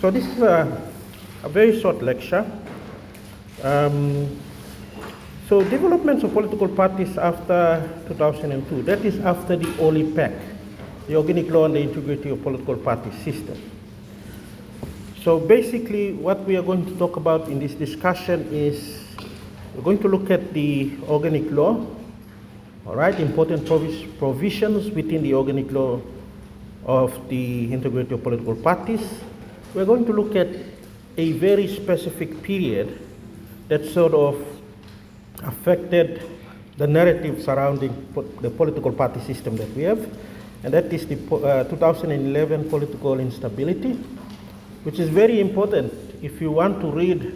So this is a very short lecture. So developments of political parties after 2002, that is after the OLLIPAC, the Organic Law on the Integrity of Political Party System. So basically what we are going to talk about in this discussion is we're going to look at the Organic Law, all right, important provisions within the Organic Law of the Integrity of Political Parties. We're going to look at a very specific period that sort of affected the narrative surrounding the political party system that we have, and that is the 2011 political instability, which is very important if you want to read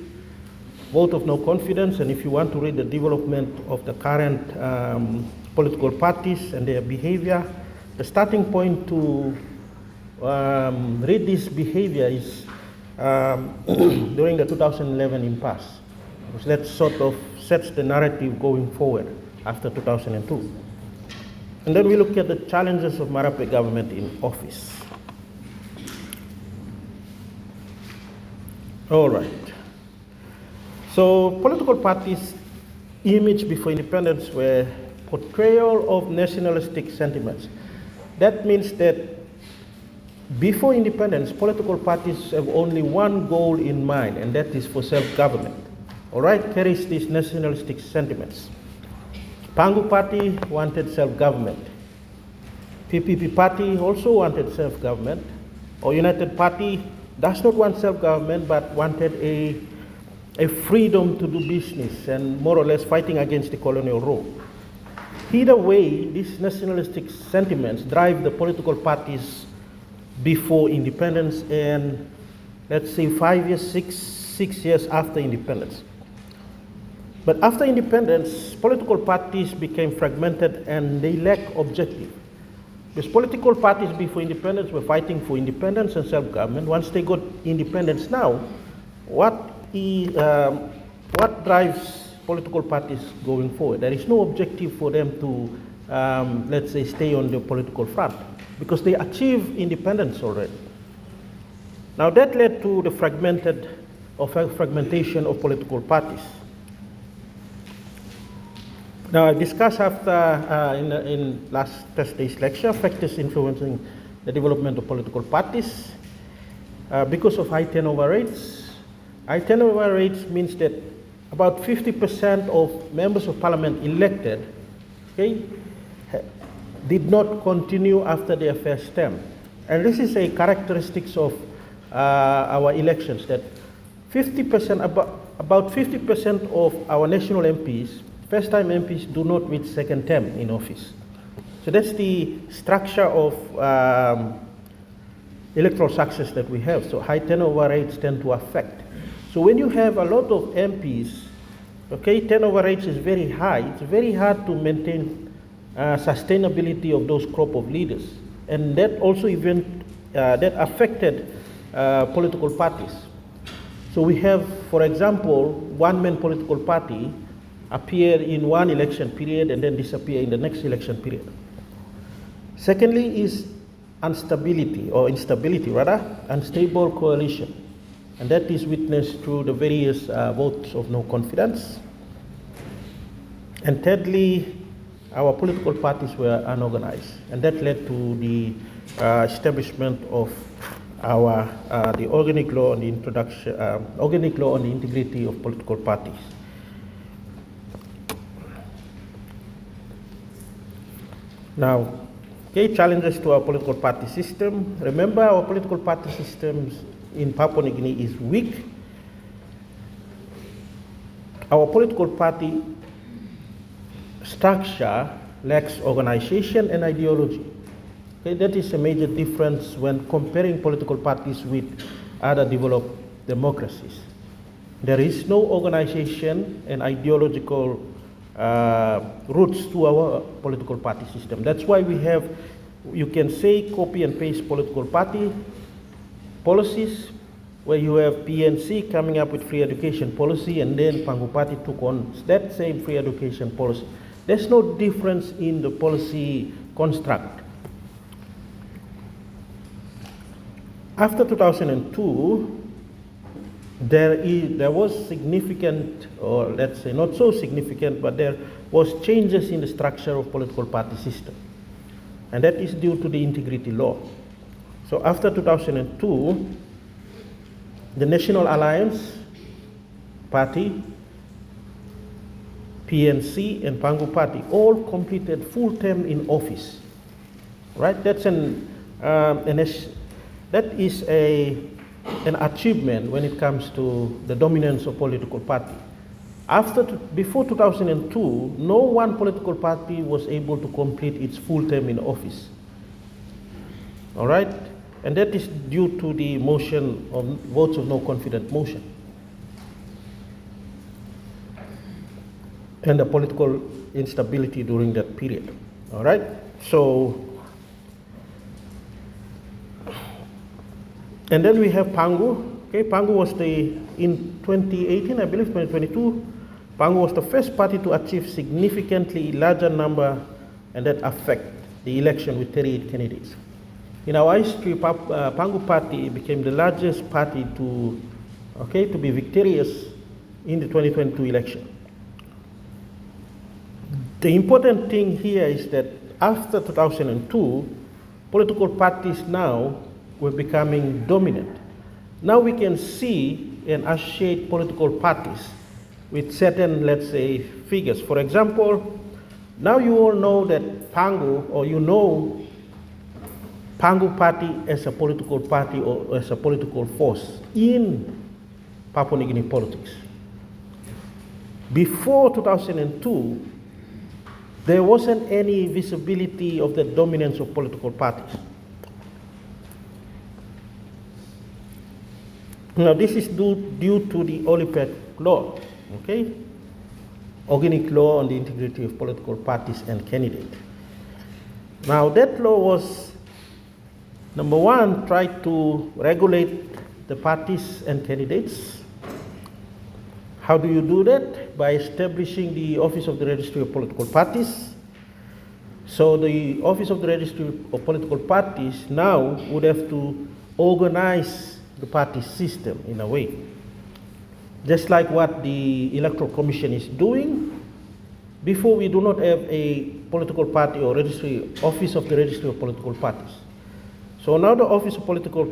vote of no confidence and if you want to read the development of the current political parties and their behavior. The starting point to read this behavior is during the 2011 impasse, which that sort of sets the narrative going forward after 2002. And then we look at the challenges of Marape government in office. All right. So political parties' image before independence were portrayal of nationalistic sentiments. That means that before independence, political parties have only one goal in mind, and that is for self-government. All right, carries these nationalistic sentiments. Pangu Party wanted self-government. PPP Party also wanted self-government. Or United Party does not want self-government but wanted a freedom to do business and more or less fighting against the colonial rule. Either way, these nationalistic sentiments drive the political parties before independence and let's say 5 years, six years after independence. But after independence, political parties became fragmented and they lack objective. Because political parties before independence were fighting for independence and self-government. Once they got independence now, what drives political parties going forward? There is no objective for them to, let's say, stay on the political front because they achieved independence already. Now that led to the fragmentation of political parties. Now I discussed after in last Thursday's lecture factors influencing the development of political parties because of high turnover rates. High turnover rates means that about 50% of members of parliament elected, okay, did not continue after their first term. And this is a characteristics of our elections, that 50%, about 50% of our national MPs, first-time MPs, do not reach second term in office. So that's the structure of electoral success that we have. So high turnover rates tend to affect. So when you have a lot of MPs, okay, turnover rates is very high. It's very hard to maintain sustainability of those crop of leaders, and that also that affected political parties. So we have, for example, one-man political party appear in one election period and then disappear in the next election period. Secondly is instability, rather, unstable coalition. And that is witnessed through the various votes of no confidence. And thirdly, our political parties were unorganized. And that led to the establishment of our the Organic Law on the Organic Law on the Integrity of Political Parties. Now, okay, challenges to our political party system. Remember, our political party systems in Papua New Guinea is weak. Our political party structure lacks organization and ideology. Okay, that is a major difference when comparing political parties with other developed democracies. There is no organization and ideological roots to our political party system. That's why we have, you can say, copy and paste political party policies, where you have PNG coming up with free education policy, and then Pangu Party took on that same free education policy. There's no difference in the policy construct. After 2002, there was significant, or let's say not so significant, but there was changes in the structure of political party system. And that is due to the integrity law. So after 2002, the National Alliance Party, PNC, and Pangu Party all completed full term in office. Right? That is an achievement when it comes to the dominance of political party. Before 2002, no one political party was able to complete its full term in office. All right? And that is due to the motion of votes of no confidence motion. And the political instability during that period. All right? So, and then we have Pangu. Okay, Pangu was in 2018, I believe 2022, Pangu was the first party to achieve significantly larger number and that affect the election with 38 candidates. In our history, Pangu Party became the largest party to be victorious in the 2022 election. The important thing here is that after 2002, political parties now were becoming dominant. Now we can see and associate political parties with certain, let's say, figures. For example, now you all know that Pangu, or you know Pangu Party as a political party or as a political force in Papua New Guinea politics. Before 2002, there wasn't any visibility of the dominance of political parties. Now this is due to the OLLIPAC law, okay? Organic law on the integrity of political parties and candidates. Now that law was, number one, tried to regulate the parties and candidates. How do you do that? By establishing the Office of the Registry of Political Parties. So the Office of the Registry of Political Parties now would have to organize the party system in a way. Just like what the Electoral Commission is doing. Before, we do not have a political party or Office of the Registry of Political Parties. So now the Office of Political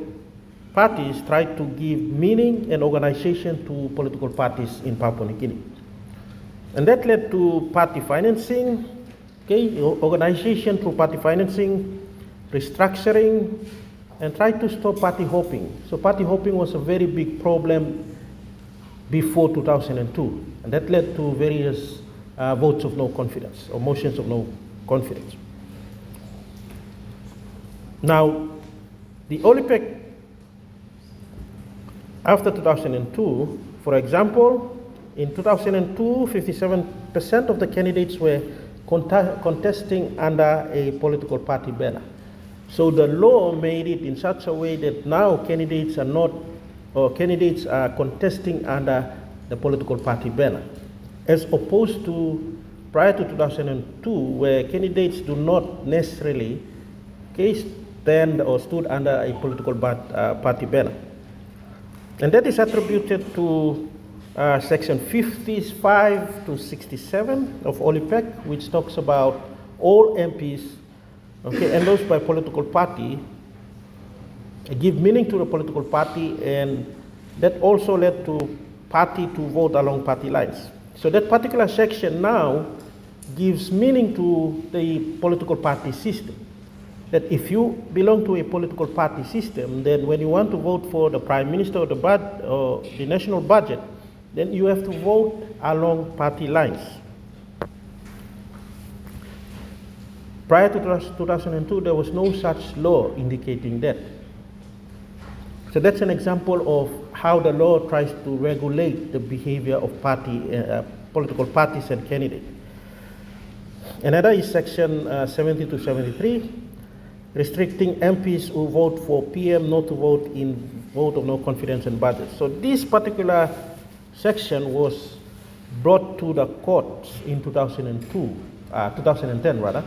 Parties try to give meaning and organization to political parties in Papua New Guinea. And that led to party financing, okay, organization through party financing, restructuring, and try to stop party hopping. So party hopping was a very big problem before 2002, and that led to various votes of no confidence or motions of no confidence. Now, the OLLIPAC after 2002, for example, in 2002, 57% of the candidates were contesting under a political party banner. So the law made it in such a way that now candidates are contesting under the political party banner, as opposed to prior to 2002, where candidates do not necessarily stand or stood under a political party banner. And that is attributed to section 55 to 67 of OLLIPAC, which talks about all MPs endorsed by political party give meaning to the political party, and that also led to party to vote along party lines. So that particular section now gives meaning to the political party system. That if you belong to a political party system, then when you want to vote for the prime minister or the national budget, then you have to vote along party lines. Prior to 2002, there was no such law indicating that. So that's an example of how the law tries to regulate the behavior of political parties and candidates. Another is section 70 to 73, restricting MPs who vote for PM not to vote in vote of no confidence in budget. So this particular section was brought to the courts in 2010 rather.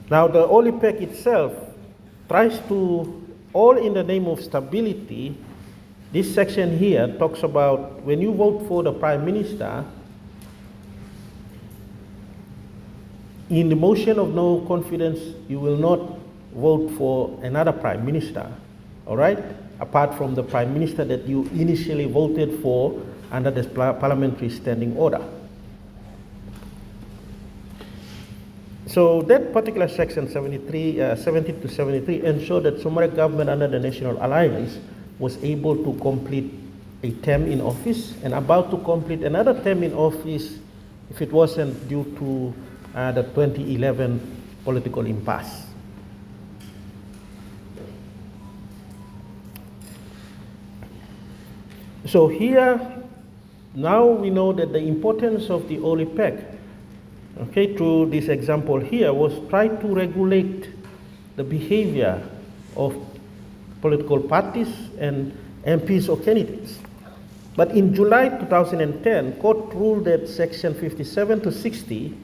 Now the OLLIPAC itself tries to, all in the name of stability. This section here talks about when you vote for the Prime Minister, in the motion of no confidence, you will not vote for another Prime Minister, all right? Apart from the Prime Minister that you initially voted for under the parliamentary standing order. So that particular section 70 to 73 ensured that Somare government under the National Alliance was able to complete a term in office and about to complete another term in office if it wasn't due to the 2011 political impasse. So here, now we know that the importance of the OLLIPAC, okay, through this example here, was try to regulate the behavior of political parties and MPs or candidates. But in July 2010, court ruled that section 57 to 60,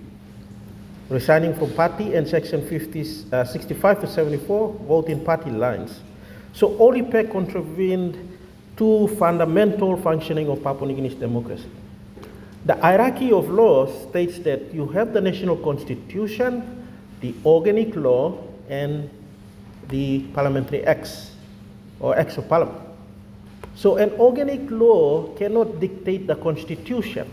resigning from party, and section 65 to 74, voting party lines. So OLLIPAC contravened two fundamental functioning of Papua New Guinea's democracy. The hierarchy of law states that you have the national constitution, the organic law, and the parliamentary acts, or acts of parliament. So an organic law cannot dictate the constitution.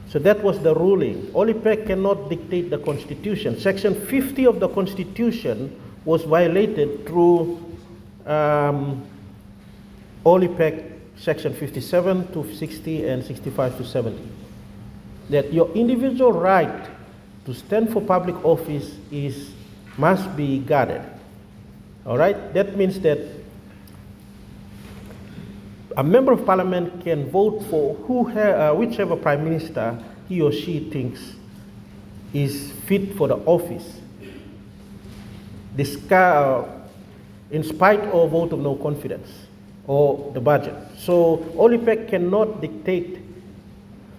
So that was the ruling. OLLIPAC cannot dictate the constitution. Section 50 of the constitution was violated through OLLIPAC section 57 to 60 and 65 to 70. That your individual right to stand for public office must be guarded. All right? That means that a member of parliament can vote for whichever prime minister he or she thinks is fit for the office, in spite of vote of no confidence or the budget. So OLLIPAC cannot dictate,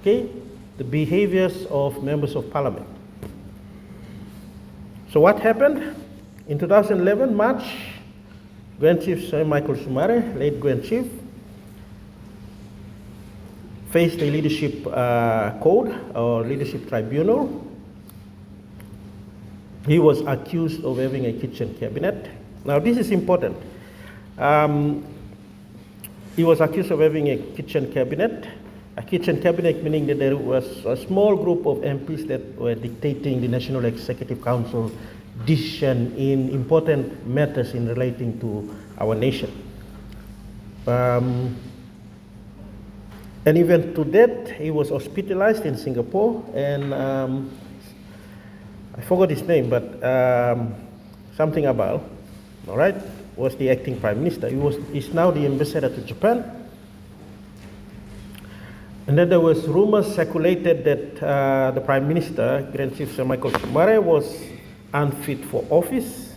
okay, the behaviors of members of parliament. So what happened? In 2011, March, Grand Chief Sir Michael Sumare, late Grand Chief, faced a leadership code or leadership tribunal. He was accused of having a kitchen cabinet. Now this is important. He was accused of having a kitchen cabinet. A kitchen cabinet meaning that there was a small group of MPs that were dictating the National Executive Council decision in important matters in relating to our nation. And even to that, he was hospitalized in Singapore, and I forgot his name, but something about, all right, was the acting prime minister. He's now the ambassador to Japan. And then there was rumors circulated that the prime minister, Grand Chief Sir Michael Sumare, was unfit for office.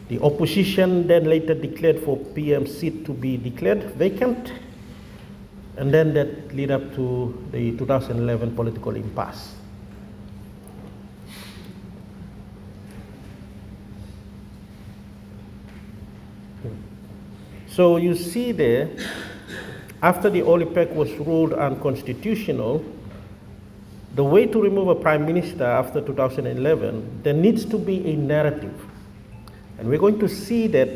The opposition then later declared for PM seat to be declared vacant. And then that led up to the 2011 political impasse. So you see there, after the OLLIPAC was ruled unconstitutional, the way to remove a prime minister after 2011, there needs to be a narrative. And we're going to see that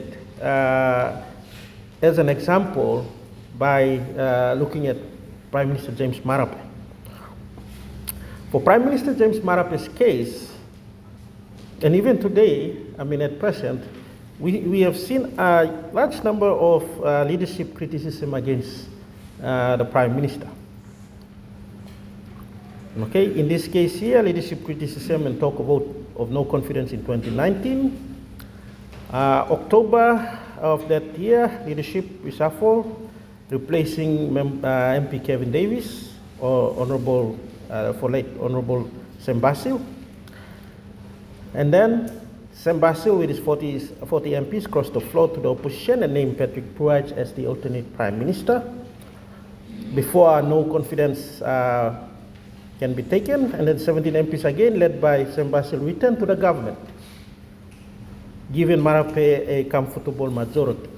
as an example by looking at Prime Minister James Marape. For Prime Minister James Marape's case, and even today, I mean at present, we have seen a large number of leadership criticism against the Prime Minister. Okay, in this case here, leadership criticism and talk about of no confidence in 2019. October of that year, leadership reshuffle, replacing MP Kevin Davis, or Honorable, for late Honorable Sam Basil. And then Sam Basil with his 40 MPs crossed the floor to the opposition and named Patrick Puaj as the alternate Prime Minister. Before no confidence can be taken, and then 17 MPs again, led by Sam Basil, returned to the government. giving Marape a comfortable majority.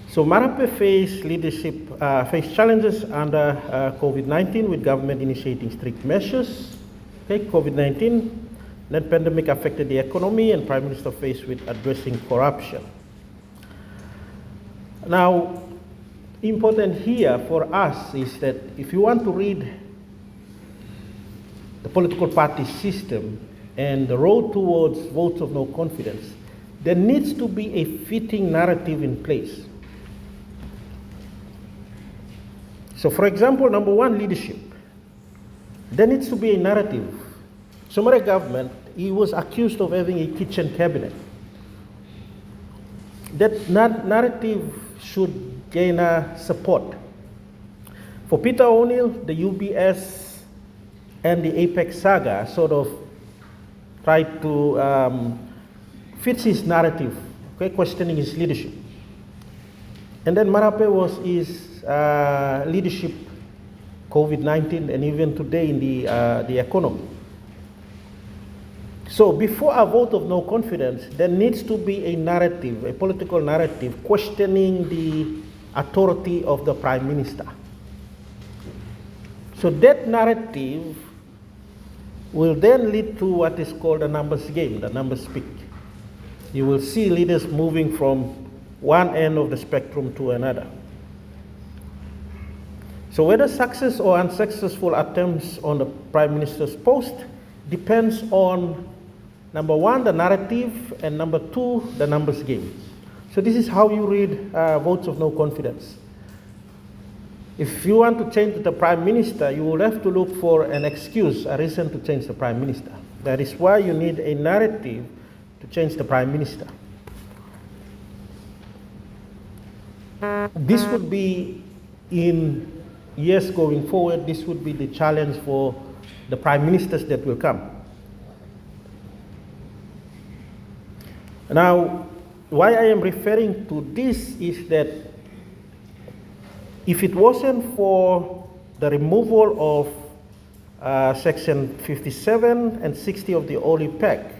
So Marape faced challenges under COVID-19 with government initiating strict measures. Okay, COVID-19, then pandemic affected the economy and Prime Minister faced with addressing corruption. Now, important here for us is that if you want to read the political party system and the road towards votes of no confidence, there needs to be a fitting narrative in place. So for example, number one, leadership. There needs to be a narrative. Somare government, he was accused of having a kitchen cabinet. That narrative should gain support. For Peter O'Neill, the UBS and the APEC saga sort of tried to fit his narrative, okay, questioning his leadership. And then Marape was his leadership, COVID-19, and even today in the economy. So before a vote of no confidence, there needs to be a narrative, a political narrative, questioning the authority of the Prime Minister. So that narrative will then lead to what is called a numbers game, the numbers speak. You will see leaders moving from one end of the spectrum to another. So whether success or unsuccessful attempts on the Prime Minister's post depends on, number one, the narrative, and number two, the numbers game. So this is how you read votes of no confidence. If you want to change the Prime Minister, you will have to look for an excuse, a reason to change the Prime Minister. That is why you need a narrative to change the Prime Minister. This would be, in years going forward, this would be the challenge for the Prime Ministers that will come. Now, why I am referring to this is that if it wasn't for the removal of Section 57 and 60 of the OLLIPAC,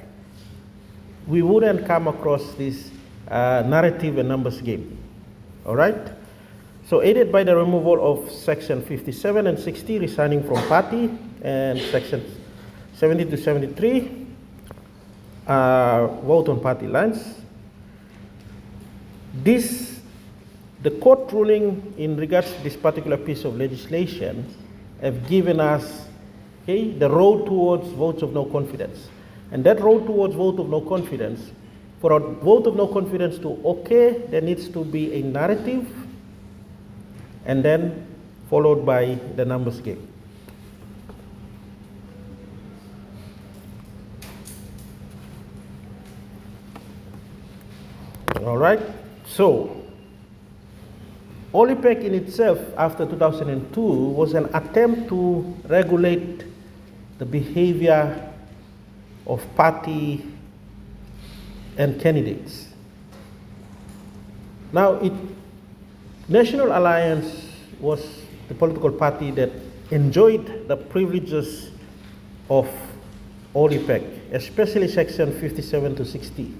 we wouldn't come across this narrative and numbers game. All right? So aided by the removal of Section 57 and 60, resigning from party, and Section 70 to 73, vote on party lines. The court ruling in regards to this particular piece of legislation have given us, okay, the road towards votes of no confidence. And that road towards vote of no confidence, for a vote of no confidence to okay, there needs to be a narrative, and then followed by the numbers game. All right, so OLLIPAC in itself after 2002 was an attempt to regulate the behavior of party and candidates. Now, National Alliance was the political party that enjoyed the privileges of OLLIPAC, especially Section 57 to 60.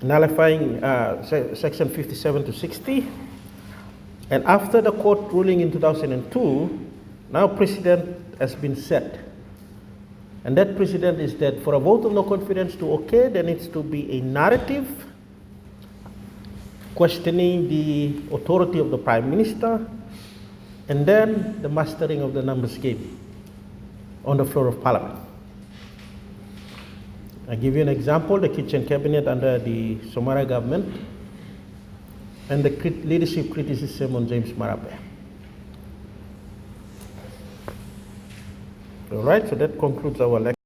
Nullifying Section 57 to 60, and after the court ruling in 2002, now precedent has been set. And that precedent is that for a vote of no confidence to okay, there needs to be a narrative questioning the authority of the Prime Minister, and then the mastering of the numbers game on the floor of Parliament. I'll give you an example, the kitchen cabinet under the Somare government and the leadership criticism on James Marape. All right, so that concludes our lecture.